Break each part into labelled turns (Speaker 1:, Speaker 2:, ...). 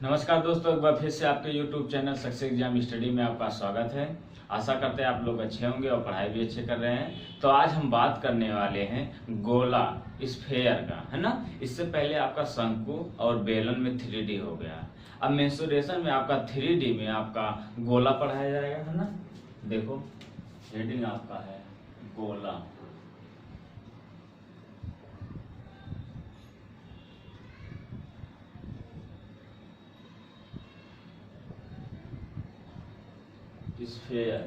Speaker 1: नमस्कार दोस्तों, एक बार फिर से आपके YouTube channel success exam study में आपका स्वागत है। आशा करते हैं आप लोग अच्छे होंगे और पढ़ाई भी अच्छे कर रहे हैं। तो आज हम बात करने वाले हैं गोला स्फेयर का, है ना। इससे पहले आपका शंकु और बेलन में 3D हो गया। अब मेंसुरेशन में आपका 3D में आपका गोला पढ़ाया जाएगा, है ना। देखो हेडिंग आपका है गोला। स्फेयर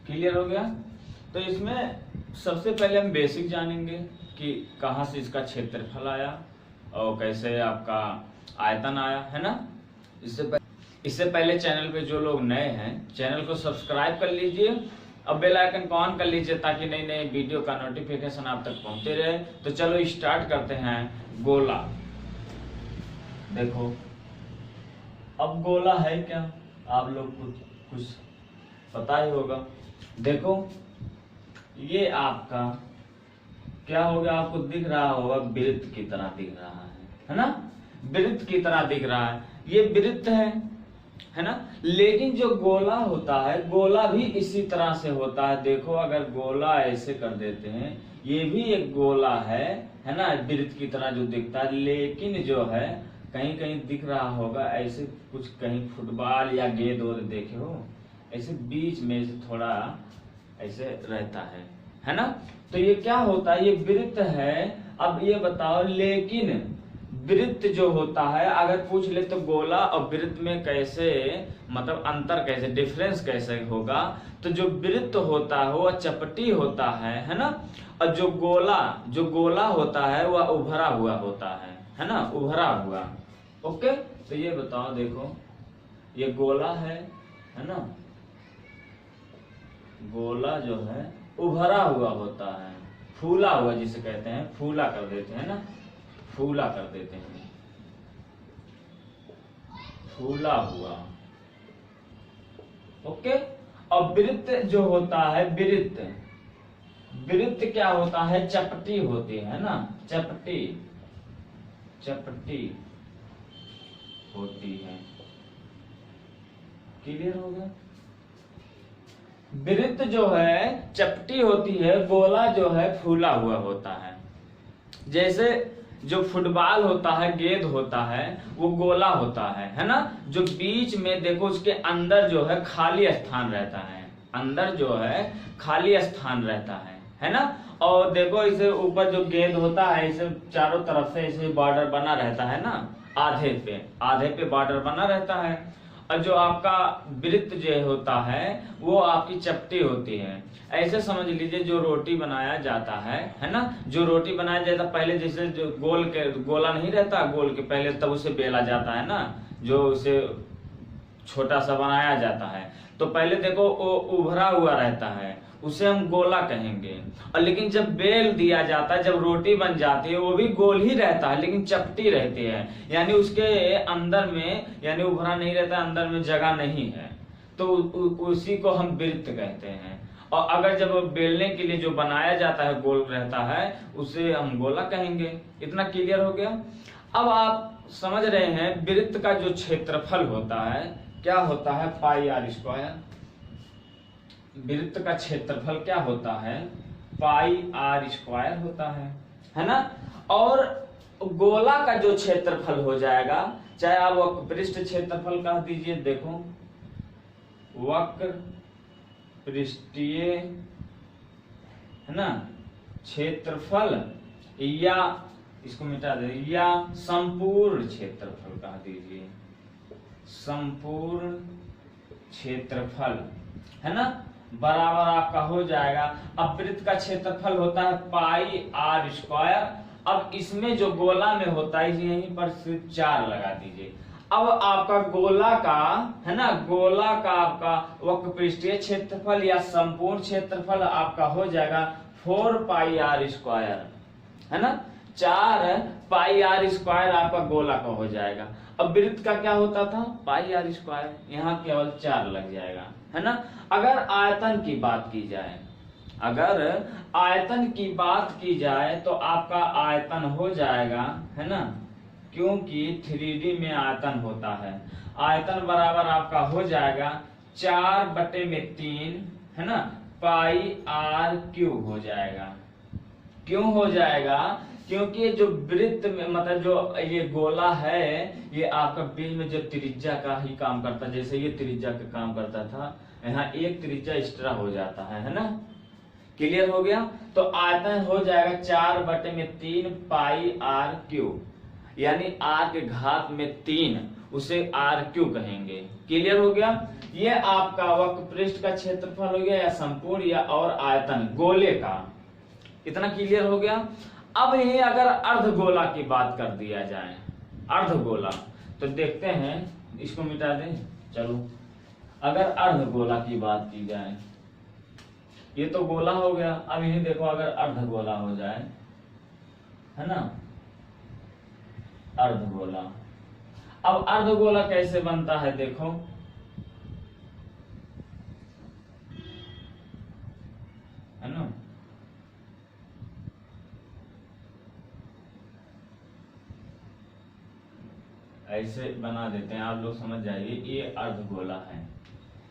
Speaker 1: क्लियर हो गया। तो इसमें सबसे पहले हम बेसिक जानेंगे कि कहाँ से इसका क्षेत्रफल आया और कैसे आपका आयतन आया, है ना। इससे पहले चैनल पे जो लोग नए हैं चैनल को सब्सक्राइब कर लीजिए और बेल आइकन को ऑन कर लीजिए ताकि नई नई वीडियो का नोटिफिकेशन आप तक पहुंचते रहे। तो चलो स्टार्ट करते हैं। गोला देखो, अब गोला है क्या, आप लोग कुछ पता ही होगा। देखो ये आपका क्या हो गया, आपको दिख रहा होगा वृत्त की तरह दिख रहा है ना। वृत्त की तरह दिख रहा है, ये वृत्त है ना। लेकिन जो गोला होता है, गोला भी इसी तरह से होता है। देखो अगर गोला ऐसे कर देते हैं, ये भी एक गोला है ना, वृत्त की तरह जो दिखता है। लेकिन जो है कहीं कहीं दिख रहा होगा ऐसे कुछ, कहीं फुटबॉल या गेंद और देखे हो ऐसे बीच में से थोड़ा ऐसे रहता है ना। तो ये क्या होता है, ये वृत्त है। अब ये बताओ, लेकिन वृत्त जो होता है अगर पूछ ले तो गोला और वृत्त में कैसे, मतलब अंतर कैसे, डिफरेंस कैसे होगा। तो जो वृत्त होता है वो चपटी होता है ना। और जो गोला होता है वह उभरा हुआ होता है ना, उभरा हुआ। ओके, तो ये बताओ, देखो ये गोला है ना। गोला जो है उभरा हुआ होता है, फूला हुआ जिसे कहते हैं, फूला कर देते हैं ना, फूला कर देते हैं, फूला हुआ। ओके, और वृत्त जो होता है, वृत्त क्या होता है, चपटी होती है ना, चपटी होती है। क्लियर हो गया। वृत्त जो है चपटी होती है, गोला जो है फूला हुआ होता है। जैसे जो फुटबॉल होता है, गेंद होता है, वो गोला होता है ना। जो बीच में देखो उसके अंदर जो है खाली स्थान रहता है, अंदर जो है खाली स्थान रहता है ना। और देखो इसे ऊपर जो गेंद होता है, इसे चारों तरफ से इसे बॉर्डर बना रहता है ना, आधे पे बॉर्डर बना रहता है। और जो आपका वृत्त जो होता है वो आपकी चपटी होती है। ऐसे समझ लीजिए जो रोटी बनाया जाता है ना। जो रोटी बनाया जाता है पहले, जैसे जो गोला नहीं रहता गोल के पहले, तब उसे बेला जाता है ना, जो उसे छोटा सा बनाया जाता है। तो पहले देखो वो उभरा हुआ रहता है, उसे हम गोला कहेंगे। और लेकिन जब बेल दिया जाता है, जब रोटी बन जाती है, वो भी गोल ही रहता है लेकिन चपटी रहती है, यानी उसके अंदर में, यानी उभरा नहीं रहता, अंदर में जगह नहीं है। तो उसी को हम वृत्त कहते हैं। और अगर जब बेलने के लिए जो बनाया जाता है गोल रहता है, उसे हम गोला कहेंगे। इतना क्लियर हो गया। अब आप समझ रहे हैं वृत्त का जो क्षेत्रफल होता है क्या होता है, पाई आर स्क्वायर। वृत्त का क्षेत्रफल क्या होता है, पाई आर स्क्वायर होता है ना। और गोला का जो क्षेत्रफल हो जाएगा, चाहे आप वक्र पृष्ठ क्षेत्रफल कह दीजिए, देखो वक्र पृष्ठीय है ना क्षेत्रफल, या इसको मिटा दे, या संपूर्ण क्षेत्रफल कह दीजिए, संपूर्ण क्षेत्रफल है ना, बराबर आपका हो जाएगा। अब वृत्त का क्षेत्रफल होता है पाई आर स्क्वायर। अब इसमें जो गोला में होता है यहीं पर सिर्फ 4 लगा दीजिए। अब आपका गोला का है ना, गोला का आपका वक्र पृष्ठीय क्षेत्रफल या संपूर्ण क्षेत्रफल आपका हो जाएगा 4 पाई आर स्क्वायर, है ना। 4 पाई आर स्क्वायर आपका गोला का हो जाएगा। अब वृत्त का क्या होता था, पाई आर स्क्वायर, यहाँ केवल 4 लग जाएगा, है ना। अगर आयतन की बात की जाए, अगर आयतन की बात की जाए तो आपका आयतन हो जाएगा, है ना, क्योंकि 3D में आयतन होता है। आयतन बराबर आपका हो जाएगा 4/3, है ना, पाई आर क्यूब हो जाएगा। क्यों हो जाएगा? क्योंकि ये जो वृत्त में मतलब जो ये गोला है ये आपका बीच में जो त्रिज्या का ही काम करता है, जैसे ये त्रिज्या का काम करता था, यहाँ एक त्रिज्या एक्स्ट्रा हो जाता है ना। क्लियर हो गया? तो आयतन हो जाएगा 4/3 पाई आर क्यूब, यानी आर के घात में 3, उसे आर क्यूब कहेंगे। क्लियर हो गया? ये आपका वक्र पृष्ठ का क्षेत्रफल हो गया, या संपूर्ण या और आयतन गोले का। इतना क्लियर हो गया? अब यही अगर अर्धगोला की बात कर दिया जाए, अर्धगोला, तो देखते हैं, इसको मिटा दें। चलो, अगर अर्धगोला की बात की जाए, ये तो गोला हो गया, अब यही देखो अगर अर्धगोला हो जाए, है ना, अर्धगोला। अब अर्धगोला कैसे बनता है देखो, है ना, ऐसे बना देते हैं, आप लोग समझ जाइए। ये अर्धगोला है,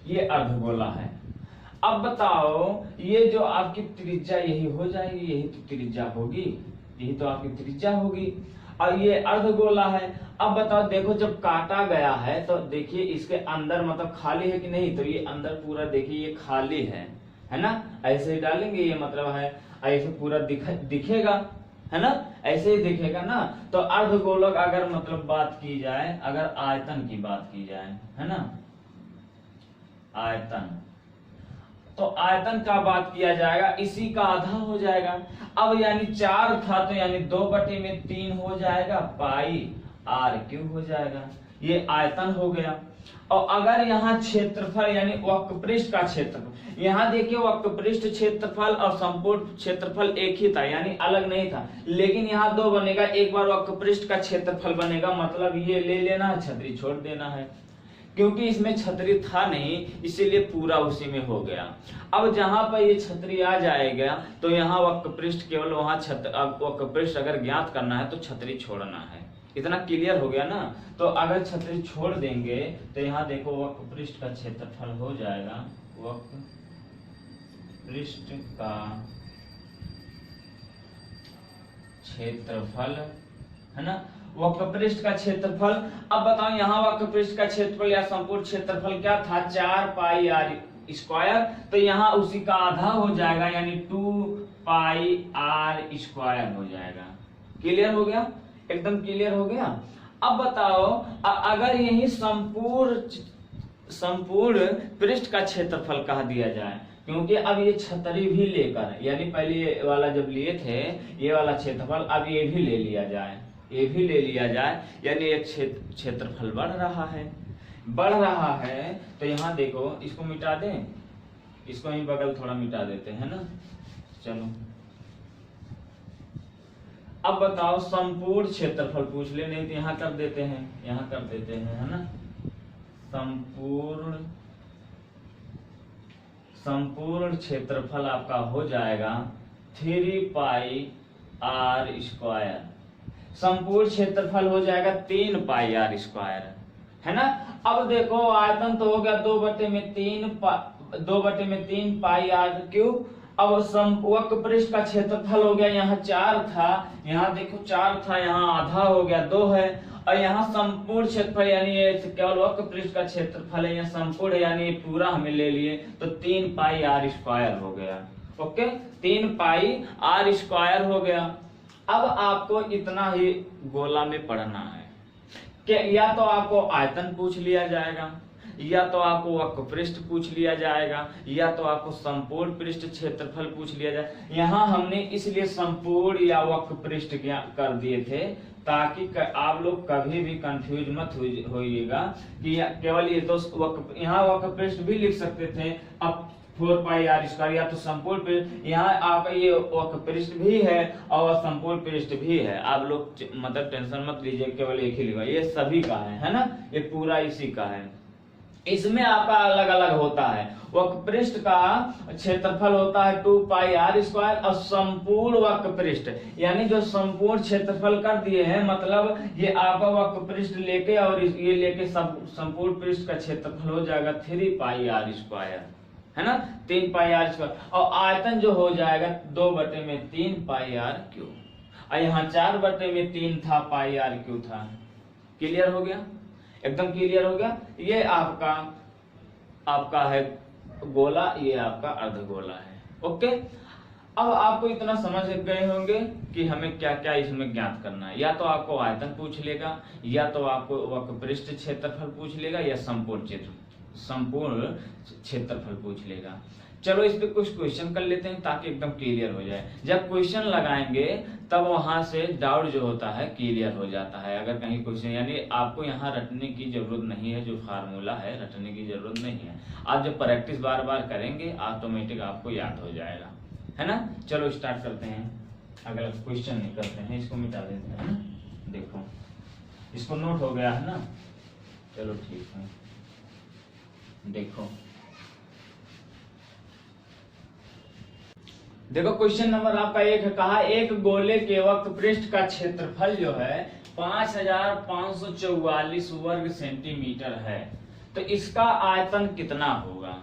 Speaker 1: ये अर्धगोला है। अब बताओ, ये जो आपकी त्रिज्या यही हो जाएगी, यही तो त्रिज्या होगी, यही तो आपकी त्रिज्या होगी, और ये अर्धगोला है। अब बताओ, देखो जब काटा गया है तो देखिए इसके अंदर मतलब खाली है कि नहीं, तो ये अंदर पूरा देखिए ये खाली है ना, ऐसे ही डालेंगे, ये मतलब है ऐसे पूरा दिखेगा, है ना, ऐसे ही दिखेगा ना। तो अर्धगोलक अगर मतलब बात की जाए, अगर आयतन की बात की जाए, है ना, आयतन, तो आयतन का बात किया जाएगा, इसी का आधा हो जाएगा। अब यानी 4 था तो यानी 2/3 हो जाएगा, पाई आर क्यूब हो जाएगा, ये आयतन हो गया। और अगर यहाँ क्षेत्रफल यानी वक्रपृष्ठ का क्षेत्रफल, यहाँ देखिए वक्रपृष्ठ क्षेत्रफल और संपूर्ण क्षेत्रफल एक ही था, यानी अलग नहीं था, लेकिन यहाँ 2 बनेगा, एक बार वक्रपृष्ठ का क्षेत्रफल बनेगा, मतलब ये ले लेना है, छतरी छोड़ देना है, क्योंकि इसमें छतरी था नहीं, इसीलिए पूरा उसी में हो गया। अब जहां पर ये छतरी आ जाएगा तो यहाँ वक्रपृष्ठ केवल वहां वक्रपृष्ठ अगर ज्ञात करना है तो छतरी छोड़ना है। इतना क्लियर हो गया ना। तो अगर छतरी छोड़ देंगे तो यहाँ देखो वक्रपृष्ठ का क्षेत्रफल हो जाएगा, वक्रपृष्ठ का क्षेत्रफल, है ना, वक्रपृष्ठ का क्षेत्रफल। अब बताओ यहाँ वक्रपृष्ठ का क्षेत्रफल या संपूर्ण क्षेत्रफल क्या था, 4 पाई आर स्क्वायर, तो यहाँ उसी का आधा हो जाएगा, यानी 2 पाई आर स्क्वायर हो जाएगा। क्लियर हो गया? एकदम क्लियर हो गया। अब बताओ, अगर यही संपूर्ण पृष्ठ का क्षेत्रफल कह दिया जाए, क्योंकि अब ये छतरी भी लेकर, यानी पहले ये वाला जब लिए थे ये वाला क्षेत्रफल, अब ये भी ले लिया जाए, ये भी ले लिया जाए, यानी एक क्षेत्रफल बढ़ रहा है। तो यहाँ देखो, इसको मिटा दें, इसको ही बगल थोड़ा मिटा देते हैं ना। चलो, अब बताओ संपूर्ण क्षेत्रफल पूछ ले, नहीं तो यहाँ कर देते हैं, यहाँ कर देते हैं, है ना, संपूर्ण क्षेत्रफल आपका हो जाएगा 3 पाई आर स्क्वायर। संपूर्ण क्षेत्रफल हो जाएगा 3 पाई आर स्क्वायर, है ना। अब देखो आयतन तो हो गया 2/3 पाई आर क्यूब। अब वक्रपृष्ठ का क्षेत्रफल हो गया, यहाँ 4 था, यहाँ देखो 4 था, यहाँ आधा हो गया 2 है, और यहाँ संपूर्ण क्षेत्रफल यानी ये केवल वक्रपृष्ठ का क्षेत्रफल है, यहाँ संपूर्ण यानी पूरा हमें ले लिए, तो 3 पाई आर स्क्वायर हो गया। ओके, 3 पाई आर स्क्वायर हो गया। अब आपको इतना ही गोला में पढ़ना है कि या तो आपको आयतन पूछ लिया जाएगा, या तो आपको वक्रपृष्ठ पूछ लिया जाएगा, या तो आपको संपूर्ण पृष्ठ क्षेत्रफल पूछ लिया जाए। यहाँ हमने इसलिए संपूर्ण या वक्रपृष्ठ कर दिए थे ताकि आप लोग कभी भी कंफ्यूज मत होइएगा कि केवल ये तो यहाँ वक्रपृष्ठ भी लिख सकते थे, अब 4 पाई आर स्क्वायर, या तो संपूर्ण पृष्ठ, यहाँ आपका ये वक्रपृष्ठ भी है और संपूर्ण पृष्ठ भी है। आप लोग मतलब टेंशन मत लीजिए, केवल एक ही लिखा, ये सभी का है ना, ये पूरा इसी का है। इसमें आपका अलग अलग होता है। वक्र पृष्ठ का क्षेत्रफल होता है 2 पाई आर स्क्वायर और संपूर्ण वक्र पृष्ठ यानी जो संपूर्ण क्षेत्रफल कर दिए हैं, मतलब ये आपका वक्र पृष्ठ लेके और ये लेके सब संपूर्ण पृष्ठ का क्षेत्रफल हो जाएगा 3 पाई आर स्क्वायर, है ना, 3 पाई आर स्क्वायर। और आयतन जो हो जाएगा 2/3 पाई आर क्यूब। और यहाँ 4/3 था, पाई आर क्यूब था। क्लियर हो गया, एकदम क्लियर हो गया। ये आपका है गोला, ये आपका अर्धगोला है। ओके, अब आपको इतना समझ गए होंगे कि हमें क्या क्या इसमें ज्ञात करना है। या तो आपको आयतन पूछ लेगा, या तो आपको वक्र पृष्ठ क्षेत्रफल पूछ लेगा, या संपूर्ण क्षेत्रफल पूछ लेगा। चलो इस पे कुछ क्वेश्चन कर लेते हैं ताकि एकदम क्लियर हो जाए। जब क्वेश्चन लगाएंगे तब वहां से डाउट जो होता है क्लियर हो जाता है। अगर कहीं क्वेश्चन, यानी आपको यहाँ रटने की जरूरत नहीं है, जो फार्मूला है रटने की जरूरत नहीं है। आप जब प्रैक्टिस बार बार करेंगे ऑटोमेटिक आपको याद हो जाएगा, है ना। चलो स्टार्ट करते हैं। अगर क्वेश्चन नहीं करते हैं, इसको मिटा देते हैं। देखो इसको नोट हो गया है ना, चलो ठीक है। देखो क्वेश्चन नंबर आपका 1 है, कहा एक गोले के वक्र पृष्ठ का क्षेत्रफल जो है 5544 वर्ग सेंटीमीटर है, तो इसका आयतन कितना होगा।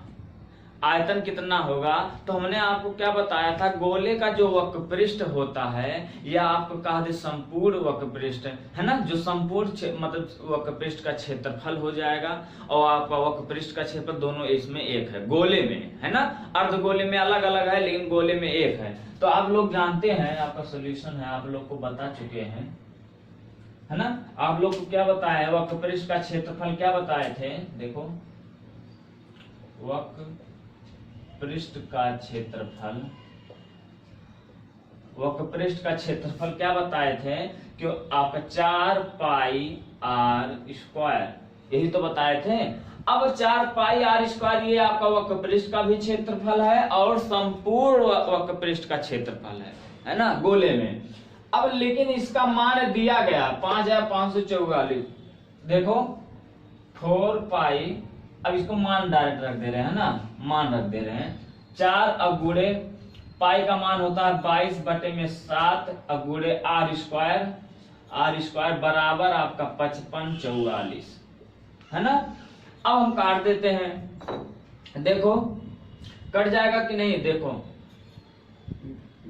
Speaker 1: आयतन कितना होगा, तो हमने आपको क्या बताया था, गोले का जो वक्र पृष्ठ होता है या आपको कहा दे संपूर्ण वक्र पृष्ठ, है ना, जो संपूर्ण मतलब वक्र पृष्ठ का क्षेत्रफल हो जाएगा। और आपका वक्र पृष्ठ का क्षेत्रफल दोनों इसमें एक है, गोले में, है ना। अर्धगोले में अलग अलग है, लेकिन गोले में एक है। तो आप लोग जानते हैं, आपका सोल्यूशन है, आप लोग को बता चुके हैं, है ना। आप लोग को क्या बताया, वक्र पृष्ठ का क्षेत्रफल क्या बताए थे। देखो वक्र पृष्ठ का क्षेत्रफल, वक्र पृष्ठ का क्षेत्रफल क्या बताए थे कि आपका 4 पाई आर स्क्वायर, यही तो बताए थे। अब 4 पाई आर स्क्वायर ये आपका वक्र पृष्ठ का भी क्षेत्रफल है और संपूर्ण वक्र पृष्ठ का क्षेत्रफल है ना, गोले में। अब लेकिन इसका मान दिया गया 5544। देखो 4 पाई, अब इसको मान डायरेक्ट रख दे रहे हैं ना, मान रख दे रहे हैं। 4 अगुड़े पाई का मान होता है 22/7 अगुड़े आर स्क्वायर बराबर आपका 5544, है ना। अब हम काट देते हैं, देखो कट जाएगा कि नहीं। देखो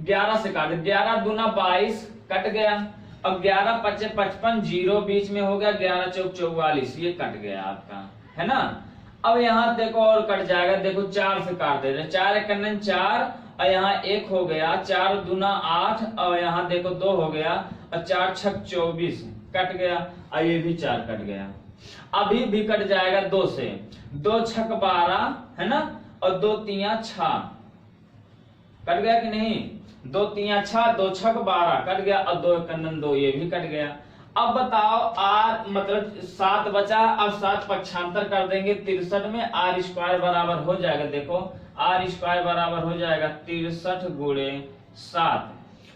Speaker 1: 11 से काट, 11 दूना 22 कट गया। अब 11 5 55, 0 बीच में हो गया, 11 चौक 44, ये कट गया आपका, है ना। अब यहाँ देखो और कट जाएगा, देखो 4 से काट दे रहे, 4 1 4 और यहाँ 1 हो गया, 4 दूना 8 और यहाँ देखो 2 हो गया और 4 6 24 कट गया और ये भी 4 कट गया। अभी भी कट जाएगा 2 से, 2 6 12, है ना, और 2 3 6 कट गया कि नहीं। 2 3 6, 2 6 12 कट गया और 2 1 2, ये भी कट गया। अब बताओ आर मतलब 7 बचा, अब 7 पक्षांतर कर देंगे 63 में, आर स्क्वायर बराबर हो जाएगा। देखो आर स्क्वायर बराबर हो जाएगा 63 गुणे 7,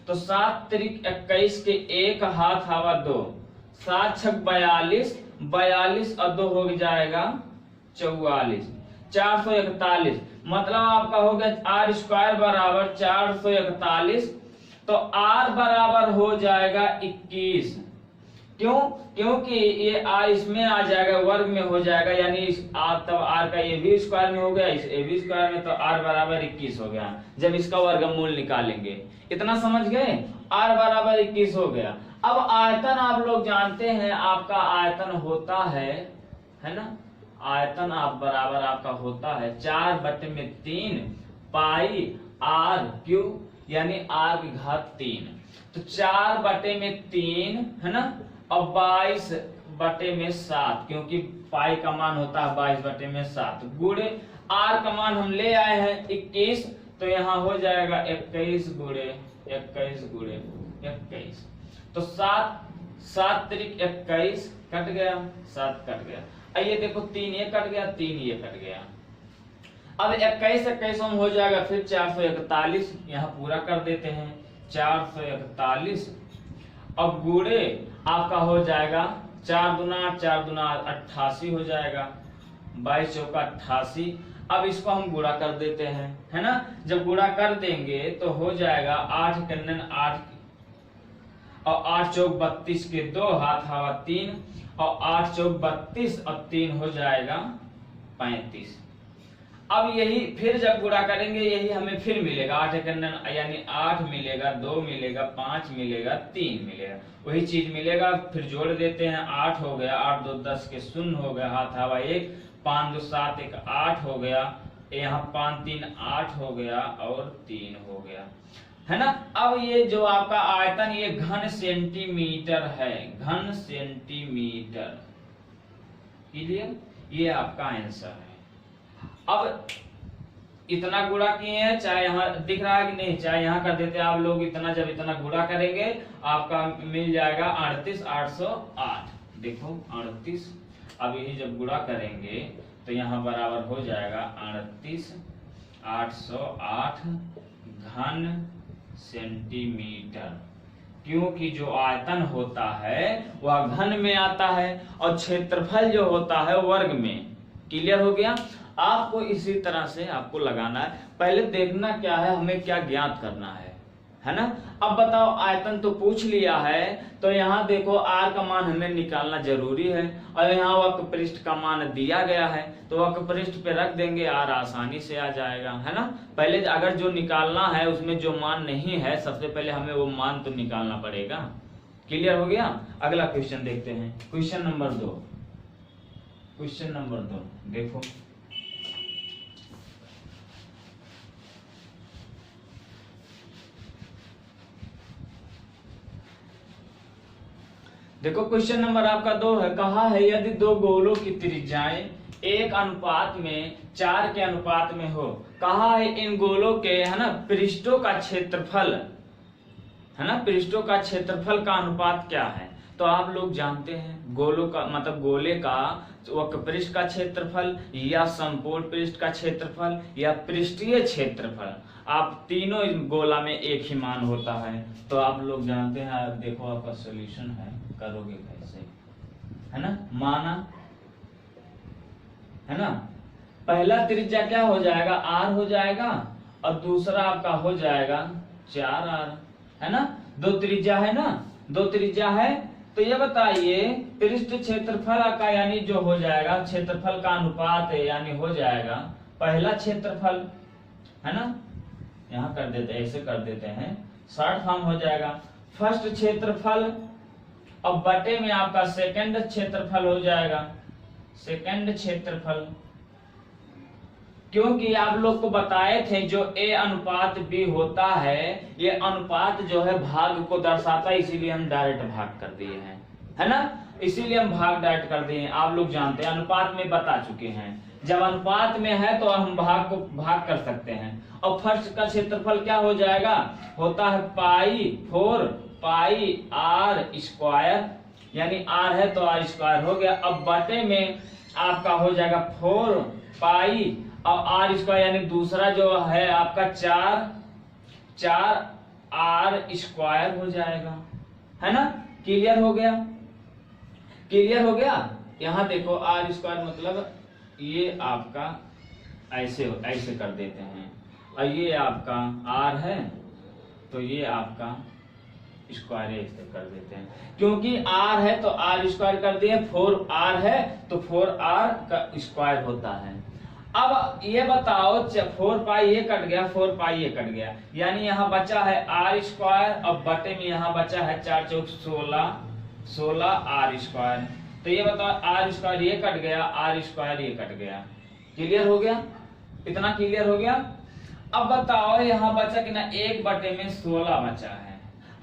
Speaker 1: तो 7 त्रिक 21 के 1 हाथ हवा 2, 7 6 42, 42 और 2 हो जाएगा 44, 441। मतलब आपका हो गया आर स्क्वायर बराबर 441, तो आर बराबर हो जाएगा 21। क्यों, क्योंकि ये आर इसमें आ जाएगा, वर्ग में हो जाएगा, यानी इस आर, तब आर का ये भी स्क्वायर में हो गया, इस ए भी स्क्वायर में, तो आर बराबर 21 हो गया जब इसका वर्गमूल निकालेंगे। इतना समझ गए, आर बराबर 21 हो गया। अब आयतन आप लोग जानते हैं, आपका आयतन होता है ना, आयतन आप बराबर आपका होता है 4/3 पाई आर क्यूब, यानी आर की घात 3। तो 4/3 है ना, और 22/7, क्योंकि पाई का मान होता है 22/7 गुणे आर का मान हम ले आए हैं 21, तो यहाँ हो जाएगा 21 गुणे 21। तो 7 त्रिक 21 कट गया, 7 कट गया। ये देखो 3 ये कट गया, 3 ये कट गया। अब 21 हम हो जाएगा फिर 441, यहाँ पूरा कर देते हैं 441। अब गुणे आपका हो जाएगा 4 दूना 88 हो जाएगा, 22 चौका 88। अब इसको हम गुणा कर देते हैं, है ना। जब गुणा कर देंगे तो हो जाएगा 8 कन्नन 8 और 8 चौक 32 के 2 हाथ हवा 3 और 8 चौक 32 और 3 हो जाएगा 35। अब यही फिर जब गुणा करेंगे यही हमें फिर मिलेगा 8 कन्नन यानी 8 मिलेगा, 2 मिलेगा, 5 मिलेगा, 3 मिलेगा, वही चीज मिलेगा। फिर जोड़ देते हैं, 8 हो गया, 8 2 10 के 0 हो गया, हाथ हवा 1, 5 2 7 1 8 हो गया, यहाँ 5 3 8 हो गया और 3 हो गया, है ना। अब ये जो आपका आयतन ये घन सेंटीमीटर है, घन सेंटीमीटर। क्लियर, ये आपका आंसर है। अब इतना गुणा किए हैं, चाहे यहाँ दिख रहा है कि नहीं, चाहे यहाँ कर देते आप लोग इतना। जब इतना गुणा करेंगे आपका मिल जाएगा 38 808। देखो 38, अब यही जब गुणा करेंगे तो यहाँ बराबर हो जाएगा 38 808 घन सेंटीमीटर। क्योंकि जो आयतन होता है वह घन में आता है और क्षेत्रफल जो होता है वर्ग में। क्लियर हो गया। आपको इसी तरह से आपको लगाना है, पहले देखना क्या है, हमें क्या ज्ञात करना है ना। अब बताओ, आयतन तो पूछ लिया है, तो यहाँ देखो आर का मान हमें निकालना जरूरी है और यहाँ वक्र पृष्ठ का मान दिया गया है, तो वक्र पृष्ठ पे रख देंगे, आर आसानी से आ जाएगा, है ना। पहले अगर जो निकालना है उसमें जो मान नहीं है, सबसे पहले हमें वो मान तो निकालना पड़ेगा। क्लियर हो गया। अगला क्वेश्चन देखते हैं, क्वेश्चन नंबर 2। क्वेश्चन नंबर 2 देखो, देखो क्वेश्चन नंबर आपका 2 है। कहा है यदि दो गोलों की त्रिज्याएं 1 अनुपात में 4 के अनुपात में हो, कहा है इन गोलों के, है ना, पृष्ठों का क्षेत्रफल, है ना, पृष्ठों का क्षेत्रफल का अनुपात क्या है। तो आप लोग जानते हैं गोलों का मतलब गोले का वक्र पृष्ठ का क्षेत्रफल या संपूर्ण पृष्ठ का क्षेत्रफल या पृष्ठीय क्षेत्रफल, आप तीनों गोला में एक ही मान होता है। तो आप लोग जानते हैं, आप देखो आपका सॉल्यूशन है, करोगे कैसे, है ना। माना, है ना, पहला त्रिज्या क्या हो जाएगा, आर हो जाएगा और दूसरा आपका हो जाएगा 4r, है ना। दो त्रिज्या है ना, दो त्रिज्या है। तो ये बताइए पृष्ठ क्षेत्रफल का यानी जो हो जाएगा क्षेत्रफल का अनुपात है, यानी हो जाएगा पहला क्षेत्रफल, है ना, यहाँ कर देते हैं, ऐसे कर देते हैं, शॉर्ट फॉर्म हो जाएगा फर्स्ट क्षेत्रफल और बटे में आपका सेकंड क्षेत्रफल हो जाएगा, सेकंड क्षेत्रफल। क्योंकि आप लोग को बताए थे जो a अनुपात b होता है, ये अनुपात जो है भाग को दर्शाता है, इसीलिए हम डायरेक्ट भाग कर दिए हैं, है ना, इसीलिए हम भाग डायरेक्ट कर दिए हैं। आप लोग जानते हैं, अनुपात में बता चुके हैं, जब अनुपात में है तो हम भाग को भाग कर सकते हैं। और फर्स्ट का क्षेत्रफल क्या हो जाएगा, होता है पाई 4 पाई r स्क्वायर, यानी r है तो r स्क्वायर हो गया। अब बटे में आपका हो जाएगा 4 पाई और r स्क्वायर, यानी दूसरा जो है आपका 4 r स्क्वायर हो जाएगा, है ना। क्लियर हो गया, क्लियर हो गया। यहाँ देखो r स्क्वायर मतलब ये आपका ऐसे ऐसे कर देते हैं और ये आपका r है तो ये आपका स्क्वायर ऐसे कर देते हैं, क्योंकि r है तो r स्क्वायर कर दिए, 4r है तो 4r का स्क्वायर होता है। अब ये बताओ 4 पाई ये कट गया, 4 पाई ये कट गया, यानी यहाँ बचा है r स्क्वायर और बटे में यहाँ बचा है 4 चौक 16 r स्क्वायर। तो ये बताओ r स्क्वायर ये कट गया, r स्क्वायर ये कट गया। क्लियर हो गया, इतना क्लियर हो गया। अब बताओ यहाँ बचा कि ना 1 बटे में 16 बचा है।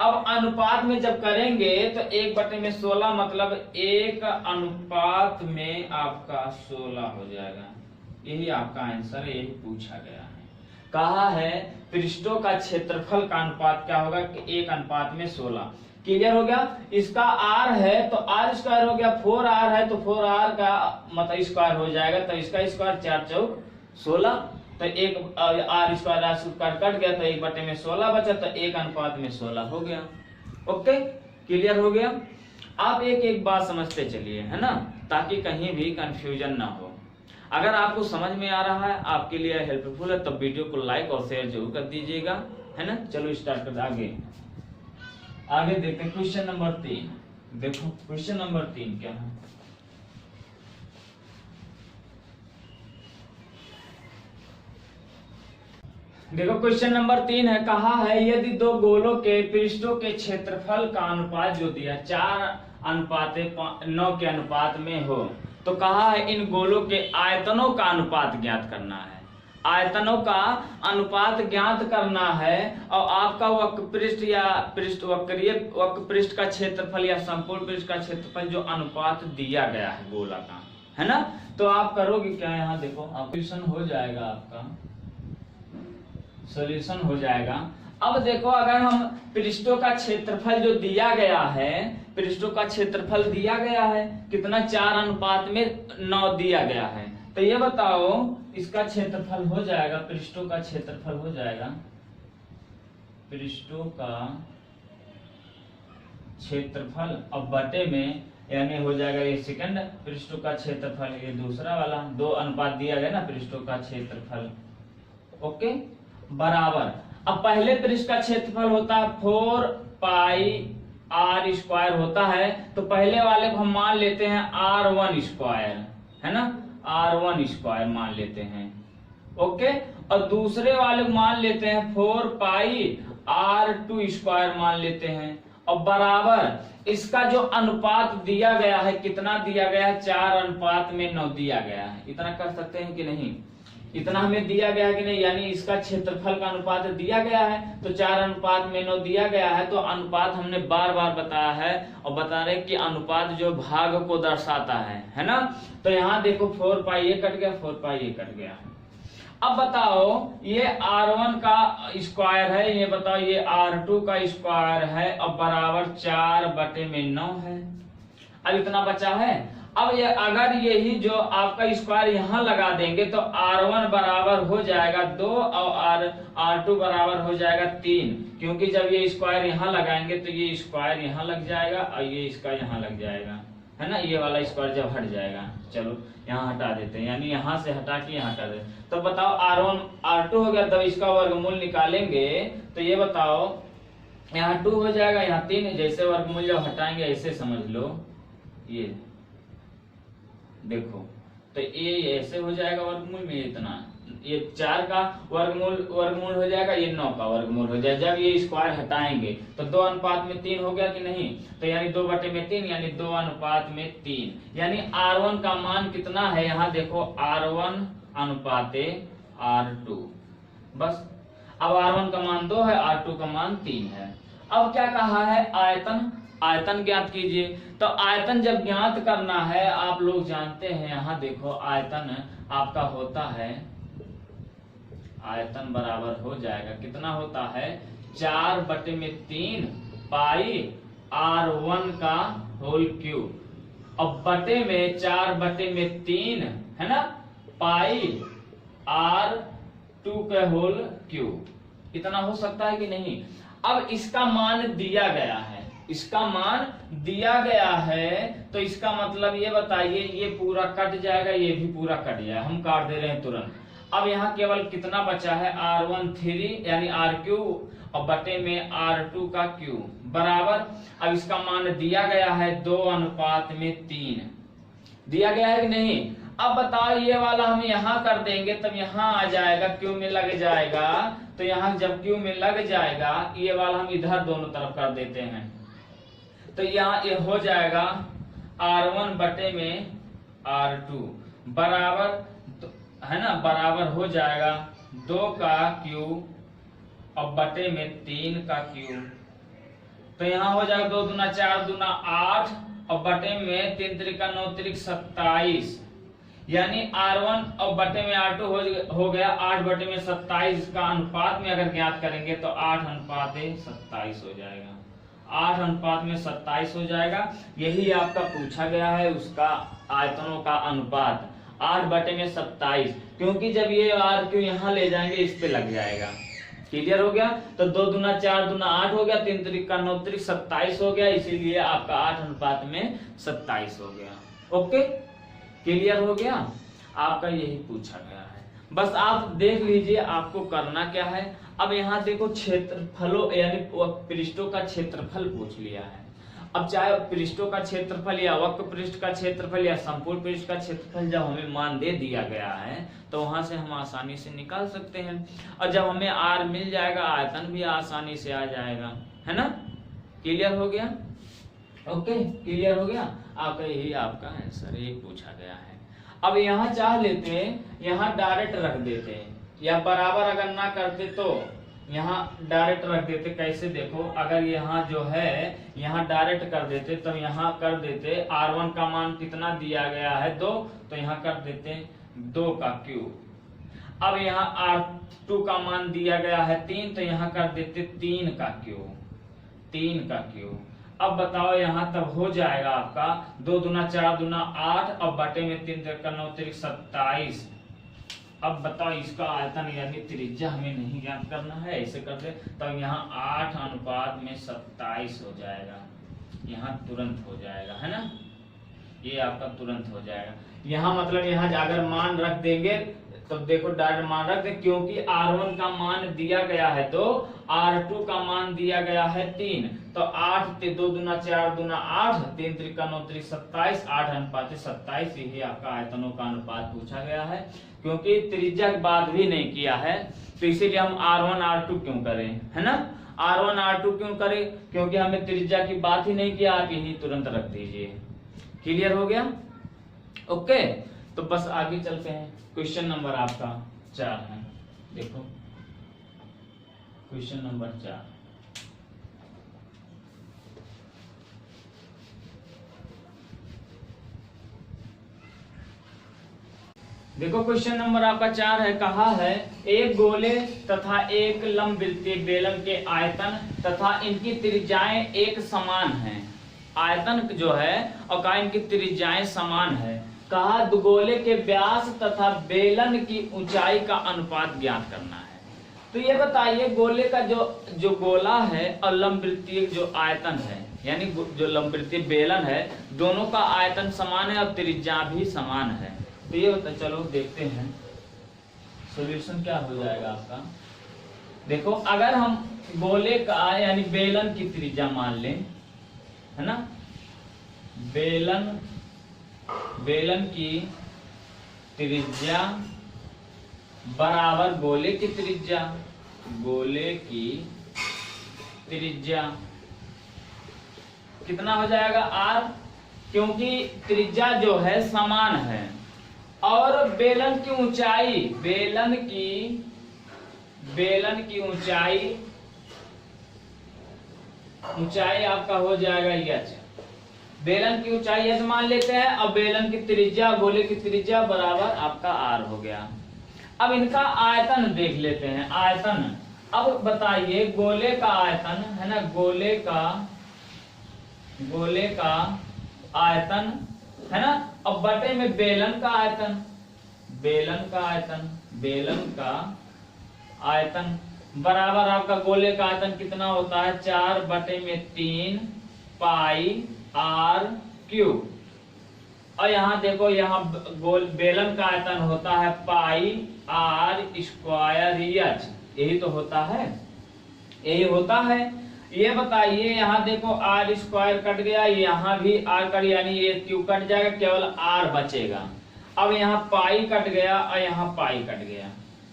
Speaker 1: अब अनुपात में जब करेंगे तो 1 बटे में 16 मतलब 1 अनुपात में आपका 16 हो जाएगा। यही आपका आंसर है, यही पूछा गया है। कहा है पृष्ठों का क्षेत्रफल का अनुपात क्या होगा कि 1 अनुपात में 16। क्लियर हो गया। इसका r है तो r स्क्वायर हो गया, 4r है तो 4r का मतलब स्क्वायर हो जाएगा, तो इसका स्क्वायर 4 चौक 16, तो 1 r स्क्वायर कट गया तो 1 बटे में 16 बचा, तो 1 अनुपात में 16 हो गया। ओके, क्लियर हो गया। आप एक एक बात समझते चलिए, है ना, ताकि कहीं भी कंफ्यूजन ना हो। अगर आपको समझ में आ रहा है, आपके लिए हेल्पफुल है, तब वीडियो को लाइक और शेयर जरूर कर दीजिएगा, है ना। चलो स्टार्ट करते आगे देखते हैं क्वेश्चन नंबर 3। देखो क्वेश्चन नंबर 3 क्या है। देखो क्वेश्चन नंबर 3 है, कहा है यदि दो गोलों के पृष्ठों के क्षेत्रफल का अनुपात जो दिया 4:9 के अनुपात में हो, तो कहा है इन गोलों के आयतनों का अनुपात ज्ञात करना है। आयतनों का अनुपात ज्ञात करना है और आपका वक्र पृष्ठ या वक्रीय वक्र पृष्ठ का क्षेत्रफल या संपूर्ण पृष्ठ का क्षेत्रफल जो अनुपात दिया गया है गोला का, है ना। तो आप करोगे क्या, यहाँ देखो सॉल्यूशन हो जाएगा, आपका सॉल्यूशन हो जाएगा। अब देखो अगर हम पृष्ठों का क्षेत्रफल जो दिया गया है, पृष्ठों का क्षेत्रफल दिया गया है कितना, 4:9 दिया गया है, तो ये बताओ इसका क्षेत्रफल हो जाएगा, पृष्ठों का क्षेत्रफल हो जाएगा, पृष्ठों का क्षेत्रफल अब बटे में, यानी हो जाएगा ये सेकंड पृष्ठों का क्षेत्रफल, ये दूसरा वाला 2 अनुपात दिया गया ना पृष्ठों का क्षेत्रफल, ओके, बराबर। अब पहले पृष्ठ का क्षेत्रफल होता है 4πr² होता है, तो पहले वाले को हम मान लेते हैं r1², है ना, r1² मान लेते हैं, ओके। और दूसरे वाले को मान लेते हैं 4πr2² मान लेते हैं, और बराबर इसका जो अनुपात दिया गया है, कितना दिया गया है, 4:9 दिया गया है। इतना कर सकते हैं कि नहीं, इतना हमें दिया गया है कि नहीं, यानी इसका क्षेत्रफल का अनुपात दिया गया है, तो 4:9 दिया गया है। तो अनुपात हमने बार बार बताया है और बता रहे कि अनुपात जो भाग को दर्शाता है ना। तो यहाँ देखो 4π ये कट गया, 4π ये कट गया। अब बताओ ये r1 का स्क्वायर है, ये बताओ ये r2 का स्क्वायर है, अब बराबर 4/9 है। अब इतना बचा है। अब ये अगर यही जो आपका स्क्वायर यहाँ लगा देंगे तो r1 बराबर हो जाएगा 2 और r2 बराबर हो जाएगा 3, क्योंकि जब ये स्क्वायर यहाँ लगाएंगे तो ये स्क्वायर यहाँ लग जाएगा और ये इसका यहाँ लग जाएगा, है ना। ये वाला स्क्वायर जब हट जाएगा, चलो यहाँ हटा देते हैं, यानी यहाँ से हटा के यहाँ हटा देते। तो बताओ r1 r2 हो गया, तब इसका वर्गमूल निकालेंगे तो ये बताओ यहाँ 2 हो जाएगा, यहाँ 3, जैसे वर्गमूल जब हटाएंगे ऐसे समझ लो, ये देखो तो ये ऐसे हो जाएगा वर्गमूल में, इतना ये 4 का वर्गमूल हो जाएगा, ये 9 का वर्गमूल हो जाएगा। जब ये स्क्वायर हटाएंगे तो 2:3 हो गया कि नहीं, तो यानी 2/3 यानी 2:3, यानी r1 का मान कितना है, यहाँ देखो r1:r2, बस। अब r1 का मान 2 है, r2 का मान 3 है। अब क्या कहा है, आयतन ज्ञात कीजिए। तो आयतन जब ज्ञात करना है, आप लोग जानते हैं, यहाँ देखो आयतन आपका होता है, आयतन बराबर हो जाएगा, कितना होता है, 4/3 पाई r1 का होल क्यूब, अब बटे में 4/3 है ना, पाई r2 का होल क्यूब। इतना हो सकता है कि नहीं। अब इसका मान दिया गया है, इसका मान दिया गया है, तो इसका मतलब ये बताइए, ये पूरा कट जाएगा, ये भी पूरा कट जाएगा, हम काट दे रहे हैं तुरंत। अब यहाँ केवल कितना बचा है, r1 3 यानी r3 और बटे में r2 का क्यूब बराबर। अब इसका मान दिया गया है 2:3 दिया गया है कि नहीं। अब बताओ ये वाला हम यहाँ कर देंगे, तब यहाँ आ जाएगा, क्यू में लग जाएगा, तो यहाँ जब क्यू में लग जाएगा, ये वाला हम इधर दोनों तरफ कर देते हैं, तो यहाँ ये हो जाएगा r1 बटे में r2 बराबर, है ना, बराबर हो जाएगा 2 का क्यूब और बटे में 3 का क्यूब। तो यहाँ हो जाएगा 2 दूना 4 दूना 8 और बटे में 3 त्रिका 9 त्रिक 27, यानी r1 और बटे में r2 हो गया 8/27 का अनुपात में अगर ज्ञात करेंगे तो 8:27 हो जाएगा, 8:27 हो जाएगा। यही आपका पूछा गया है, उसका आयतनों का अनुपात 8/27, क्योंकि जब ये r क्यों यहाँ ले जाएंगे इस पे लग जाएगा। क्लियर हो गया। तो 2 दूना 4 दूना 8 हो गया, 3 त्रिका 9 त्रिक 27 हो गया, इसीलिए आपका 8:27 हो गया। ओके, क्लियर हो गया। आपका यही पूछा गया है। बस आप देख लीजिए आपको करना क्या है। अब यहाँ देखो क्षेत्रफलों यानी पृष्ठों का क्षेत्रफल पूछ लिया है। अब चाहे पृष्ठों का क्षेत्रफल या वक्र पृष्ठ का क्षेत्रफल या संपूर्ण पृष्ठ का क्षेत्रफल जब हमें मान दे दिया गया है तो वहां से हम आसानी से निकाल सकते हैं। और जब हमें आर मिल जाएगा आयतन भी आसानी से आ जाएगा, है ना। क्लियर हो गया? ओके, क्लियर हो गया। आपका यही आपका आंसर यही पूछा गया है। अब यहाँ चाह लेते हैं, यहाँ डायरेक्ट रख देते हैं, या बराबर अगर ना करते तो यहाँ डायरेक्ट रख देते। कैसे देखो, अगर यहाँ जो है यहाँ डायरेक्ट कर देते तो यहाँ कर देते R1 का मान कितना दिया गया है 2, तो यहाँ कर देते 2 का क्यूब। अब यहाँ R2 का मान दिया गया है 3, तो यहाँ कर देते 3 का क्यूब, 3 का क्यूब। अब बताओ यहाँ तब हो जाएगा आपका 2 दूना 4 दूना 8, अब बटे में 3 9 27। अब बताओ इसका आयतन यानी त्रिज्या हमें नहीं ज्ञात करना है, ऐसे करते तब यहाँ 8:27 हो जाएगा, यहाँ तुरंत हो जाएगा, है ना। ये आपका तुरंत हो जाएगा। यहाँ मतलब यहाँ अगर मान रख देंगे तो देखो डायरेक्ट मान रख दे, क्योंकि R1 का मान दिया गया है 2, R2 का मान दिया गया है 3, तो 8 2 दूना 4 दूना 8, 3 3 9 27, 8:27। यही आपका आयतनों का अनुपात पूछा गया है। क्योंकि त्रिज्या की बात भी नहीं किया है तो इसीलिए हम R1 R2 क्यों करें, है ना। R1 R2 क्यों करें, क्योंकि हमें त्रिज्या की बात ही नहीं किया, आप यही तुरंत रख दीजिए। क्लियर हो गया? ओके, तो बस आगे चलते हैं। क्वेश्चन नंबर आपका 4 है। देखो क्वेश्चन नंबर 4, देखो क्वेश्चन नंबर आपका 4 है। कहा है एक गोले तथा एक लंबवृत्तीय बेलन के आयतन तथा इनकी त्रिज्याएं एक समान हैं। आयतन जो है और कहा इनकी त्रिज्याएं समान है। कहा गोले के व्यास तथा बेलन की ऊंचाई का अनुपात ज्ञात करना है। तो ये बताइए गोले का जो गोला है और लंबवृत्तीय जो आयतन है, यानी जो लंबवृत्तीय बेलन है, दोनों का आयतन समान है और त्रिज्या भी समान है। तो ये होता, चलो देखते हैं सॉल्यूशन क्या हो जाएगा आपका। देखो अगर हम गोले का यानी बेलन की त्रिज्या मान लें, है ना, बेलन की त्रिज्या बराबर गोले की त्रिज्या, गोले की त्रिज्या कितना हो जाएगा R, क्योंकि त्रिज्या जो है समान है। और बेलन की ऊंचाई, बेलन की ऊंचाई आपका हो जाएगा h। बेलन की ऊंचाई h मान लेते हैं और बेलन की त्रिज्या गोले की त्रिज्या बराबर आपका R हो गया। अब इनका आयतन देख लेते हैं। आयतन, अब बताइए गोले का आयतन है ना, गोले का आयतन है ना, अब बटे में बेलन का आयतन बराबर आपका गोले का आयतन कितना होता है 4/3 पाई R क्यूब। और यहाँ देखो यहाँ बेलन का आयतन होता है पाई R स्क्वायर H, यही तो होता है, यही होता है। ये बताइए यहाँ देखो R स्क्वायर कट गया, यहाँ भी R कट, यानी ये क्यूब कट जाएगा, केवल R बचेगा। अब यहाँ पाई कट गया और यहाँ पाई कट गया,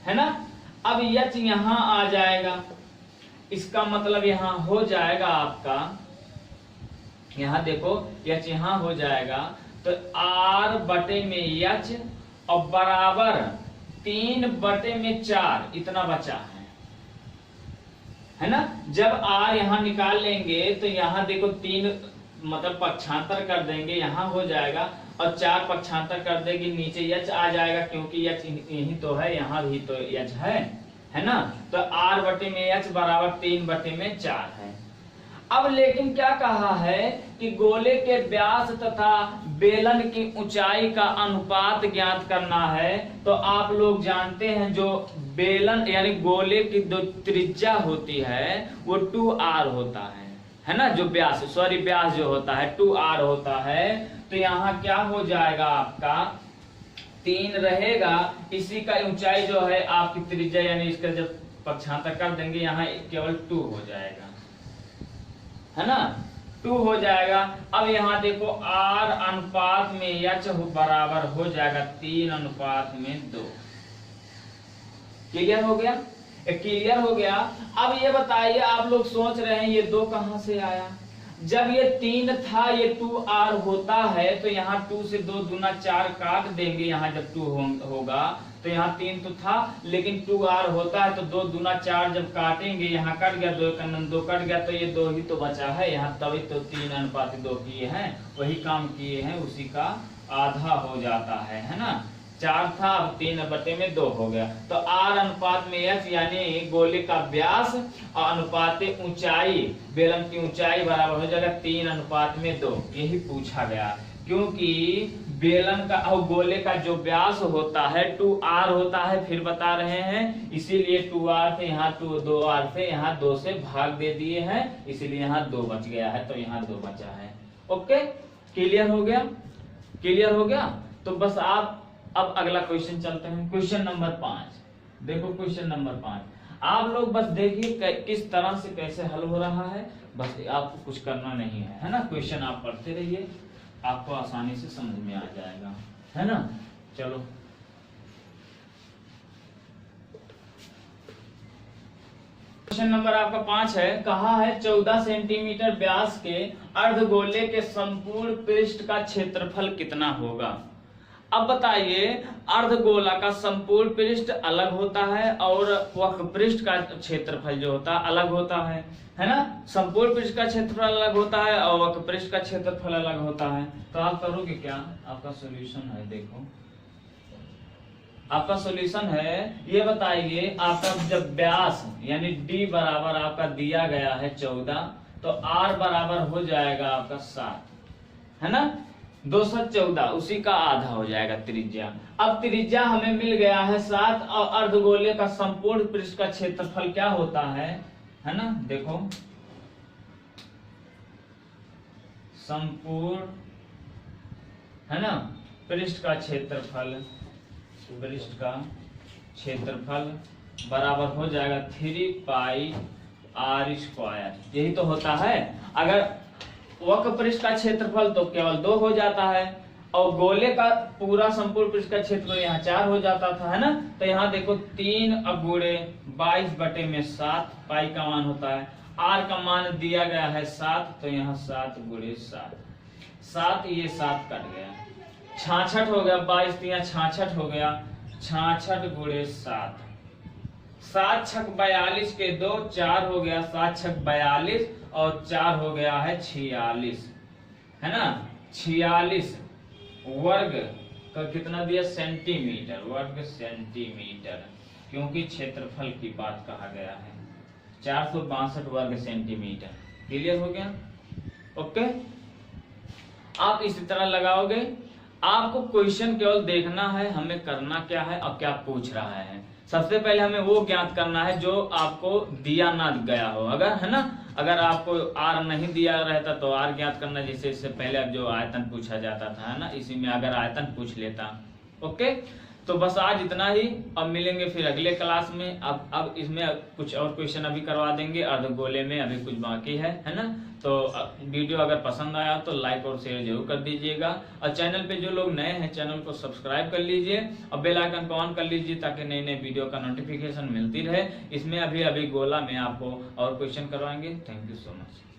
Speaker 1: है ना। अब H यहाँ आ जाएगा, इसका मतलब यहाँ हो जाएगा आपका, यहाँ देखो H यहाँ हो जाएगा, तो R बटे में H और बराबर 3/4 इतना बचा है ना। जब R यहाँ निकाल लेंगे तो यहाँ देखो 3 मतलब पक्षांतर कर देंगे, यहाँ हो जाएगा, और 4 पक्षांतर कर देंगे, नीचे H आ जाएगा, क्योंकि H यही तो है, यहाँ भी तो H है ना। तो R बटे में H बराबर 3/4 है। अब लेकिन क्या कहा है कि गोले के व्यास तथा बेलन की ऊंचाई का अनुपात ज्ञात करना है। तो आप लोग जानते हैं जो बेलन यानी गोले की जो त्रिज्या होती है वो 2R होता है ना, जो व्यास व्यास जो होता है 2R होता है। तो यहाँ क्या हो जाएगा आपका 3 रहेगा, इसी का ऊंचाई जो है आपकी त्रिज्या यानी इसका जब पक्षांतर कर देंगे यहाँ केवल 2 हो जाएगा, है ना, 2 हो जाएगा। अब यहाँ देखो r अनुपात में h बराबर हो जाएगा 3:2। क्लियर हो गया? क्लियर हो गया। अब ये बताइए, आप लोग सोच रहे हैं ये 2 कहां से आया? जब ये 3 था, ये 2r होता है तो यहाँ 2 से 2 दूना 4 काट देंगे। यहाँ जब 2 होगा तो यहाँ 3 तो था, लेकिन 2r होता है तो 2 दूना 4 जब काटेंगे, यहाँ कट गया, 2 2 कट गया, तो ये 2 ही तो बचा है यहाँ, तभी तो 3:2 किए हैं, वही काम किए हैं, उसी का आधा हो जाता है ना। 4 था, अब 3/2 हो गया। तो r अनुपात में h यानी गोले का व्यास और अनुपात ऊंचाई, बेलन की ऊंचाई बराबर हो जाएगा 3:2। यही पूछा गया, क्योंकि बेलन का और गोले का जो व्यास होता है 2r होता है, फिर बता रहे हैं, इसीलिए 2r से यहाँ 2r से यहाँ 2 से भाग दे दिए हैं, इसीलिए यहाँ 2 बच गया है, तो यहाँ 2 बचा है। ओके, क्लियर हो गया? क्लियर हो गया? तो बस आप अब अगला क्वेश्चन चलते हैं, क्वेश्चन नंबर 5। देखो क्वेश्चन नंबर 5, आप लोग बस देखिए किस तरह से कैसे हल हो रहा है, बस आपको कुछ करना नहीं है ना। क्वेश्चन आप पढ़ते रहिए, आपको आसानी से समझ में आ जाएगा, है ना। चलो क्वेश्चन नंबर आपका 5 है, कहा है 14 सेंटीमीटर व्यास के अर्धगोले के संपूर्ण पृष्ठ का क्षेत्रफल कितना होगा। अब बताइए, अर्धगोला का संपूर्ण पृष्ठ अलग होता है और वक्र पृष्ठ का क्षेत्रफल जो होता है अलग होता है ना। संपूर्ण पृष्ठ का क्षेत्रफल अलग होता है और वक्र पृष्ठ का क्षेत्रफल अलग होता है। तो आप करोगे क्या? आपका सॉल्यूशन है, देखो आपका सॉल्यूशन है, ये बताइए, आपका जब व्यास यानी d बराबर आपका दिया गया है 14, तो r बराबर हो जाएगा आपका 7, है ना। 214, उसी का आधा हो जाएगा त्रिज्या। अब त्रिज्या हमें मिल गया है 7 और अर्धगोले का संपूर्ण पृष्ठ का क्षेत्रफल क्या होता है ना। देखो संपूर्ण है ना पृष्ठ का क्षेत्रफल, पृष्ठ का क्षेत्रफल बराबर हो जाएगा 3πr²। यही तो होता है। अगर वक्र पृष्ठ का क्षेत्रफल तो केवल 2 हो जाता है और गोले का पूरा संपूर्ण पृष्ठ का क्षेत्रफल यहाँ 4 हो जाता था, है ना। तो यहाँ देखो 3 × 22/7 पाई का मान होता है, r का मान दिया गया है 7, तो यहाँ 7 × 7, 7 ये 7 कट गया, 66 हो गया, 22 तो यहाँ 66 हो गया, 66 × 7, 7 × 6 42 के 2, 4 हो गया, 7 × 6 42 और 4 हो गया है 46, है ना। 46 वर्ग का कितना दिया? सेंटीमीटर, वर्ग सेंटीमीटर, क्योंकि क्षेत्रफल की बात कहा गया है। 462 वर्ग सेंटीमीटर। क्लियर हो गया? ओके, आप इसी तरह लगाओगे। आपको क्वेश्चन केवल देखना है, हमें करना क्या है और क्या पूछ रहा है। सबसे पहले हमें वो ज्ञात करना है जो आपको दिया ना गया हो, अगर है ना। अगर आपको r नहीं दिया रहता तो r ज्ञात करना, जैसे इससे पहले अब जो आयतन पूछा जाता था, है ना, इसी में अगर आयतन पूछ लेता। ओके, तो बस आज इतना ही। अब मिलेंगे फिर अगले क्लास में। अब इसमें कुछ और क्वेश्चन अभी करवा देंगे, अर्धगोले में अभी कुछ बाकी है ना। तो वीडियो अगर पसंद आया तो लाइक और शेयर जरूर कर दीजिएगा, और चैनल पे जो लोग नए हैं चैनल को सब्सक्राइब कर लीजिए और बेल आइकन को ऑन कर लीजिए, ताकि नई नई वीडियो का नोटिफिकेशन मिलती रहे। इसमें अभी गोला में आपको और क्वेश्चन करवाएंगे। Thank you so much.